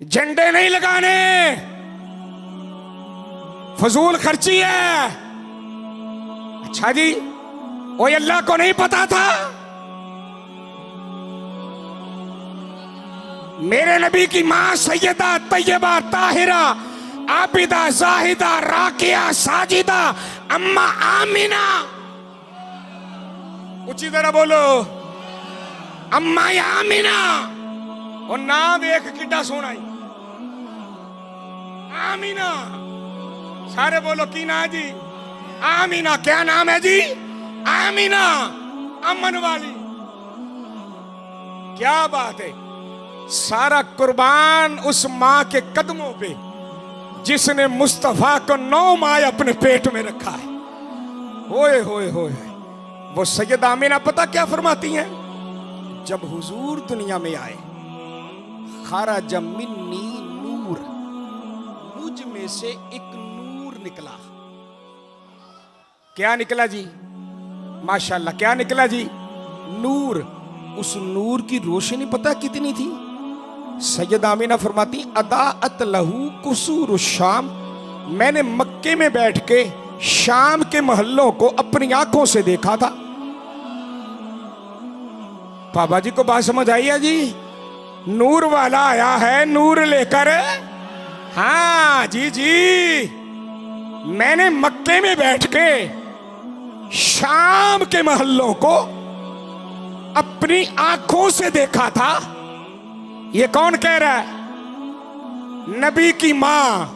झंडे नहीं लगाने, फजूल खर्ची है। अच्छा जी, वो अल्लाह को नहीं पता था मेरे नबी की मां सैयदा तैयबा ताहिरा आबिदा जाहिदा राकिया साजिदा अम्मा आमिना, ऊंची तरह बोलो, अम्मा आमिना। और नाम देख किड्डा सोना ही, आमिना। सारे बोलो की ना जी, आमिना। क्या नाम है जी? आमिना, अमन वाली। क्या बात है। सारा कुर्बान उस मां के कदमों पे जिसने मुस्तफा को 9 माह अपने पेट में रखा है। होए होए होए। वो सैयद आमिना पता क्या फरमाती हैं? जब हुजूर दुनिया में आए, खराज मिन्नी नूर, मुझ में से एक नूर निकला। क्या निकला जी? माशाल्लाह, क्या निकला जी? नूर। उस नूर की रोशनी पता कितनी थी? सैयद आमिना फरमाती, अदाअत लहू कुसूर शाम, मैंने मक्के में बैठ के शाम के महल्लों को अपनी आंखों से देखा था। बाबा जी को बात समझ आई है जी? नूर वाला आया है नूर लेकर। हाँ जी जी, मैंने मक्के में बैठ के शाम के महल्लों को अपनी आंखों से देखा था। ये कौन कह रहा है? नबी की मां।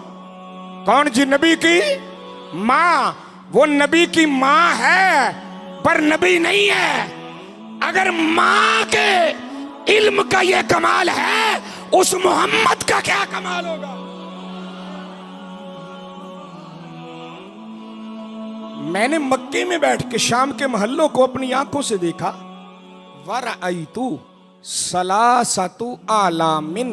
कौन जी? नबी की मां। वो नबी की मां है पर नबी नहीं है। अगर मां के इल्म का ये कमाल है, उस मोहम्मद का क्या कमाल होगा? मैंने मक्के में बैठ के शाम के महल्लों को अपनी आंखों से देखा। वरअयतु सलासतु आलामिन,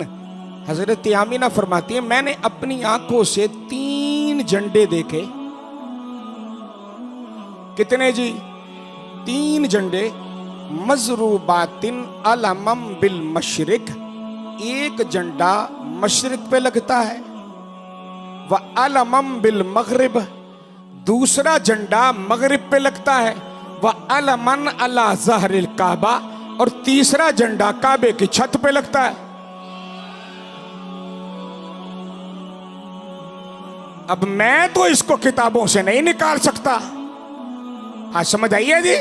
हजरत आमिना फरमाती है, मैंने अपनी आंखों से 3 झंडे देखे। कितने जी? 3 झंडे। मजरूबातिन अलमम बिल मशरिक, एक झंडा मशरिक पे लगता है। व अलमम बिल मगरिब, दूसरा झंडा मगरिब पे लगता है। व अलमन अला ज़हरिल काबा, और तीसरा झंडा काबे की छत पे लगता है। अब मैं तो इसको किताबों से नहीं निकाल सकता। हाँ, समझ आइए जी?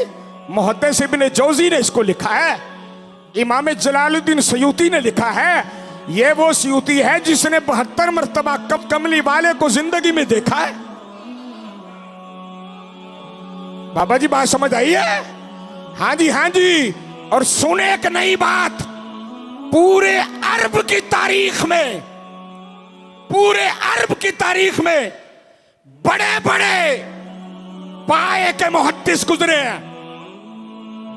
मुहद्दिस इब्न जौजी ने इसको लिखा है, इमाम जलालुद्दीन सयूती ने लिखा है। ये वो सयूती है जिसने 72 मरतबा कमली वाले को जिंदगी में देखा है। बाबा जी बात समझ आई है? हाँ जी, हाँ जी। और सुने एक नई बात, पूरे अरब की तारीख में, पूरे अरब की तारीख में बड़े बड़े पाए के मुहद्दिस गुजरे हैं,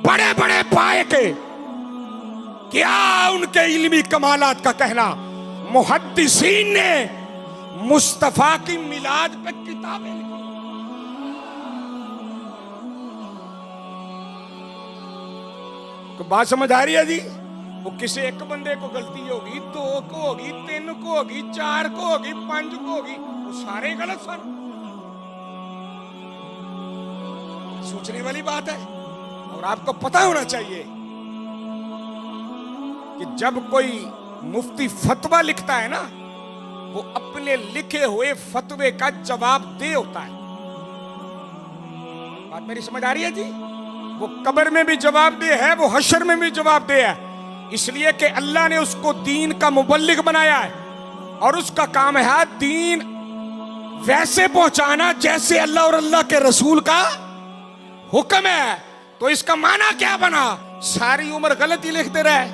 बड़े बड़े पाए के। क्या उनके इल्मी कमालात का कहना। मुहद्दिसीन ने मुस्तफा की मिलाद पे किताबें लिखी। तो बात समझ आ रही है जी? वो किसी एक बंदे को गलती होगी, 2 को होगी, 3 को होगी, 4 को होगी, 5 को होगी, वो सारे गलत सन। सोचने वाली बात है। और आपको पता होना चाहिए कि जब कोई मुफ्ती फतवा लिखता है ना, वो अपने लिखे हुए फतवे का जवाब दे होता है। बात मेरी समझ आ रही है जी? वो कब्र में भी जवाब दे है, वो हशर में भी जवाब दे है। इसलिए कि अल्लाह ने उसको दीन का मुबल्लिग बनाया है, और उसका काम है दीन वैसे पहुंचाना जैसे अल्लाह और अल्लाह के रसूल का हुक्म है। तो इसका माना क्या बना? सारी उम्र गलत ही लिखते रहे।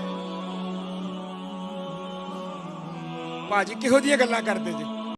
बाजी किहो जी गल्लां करते जी।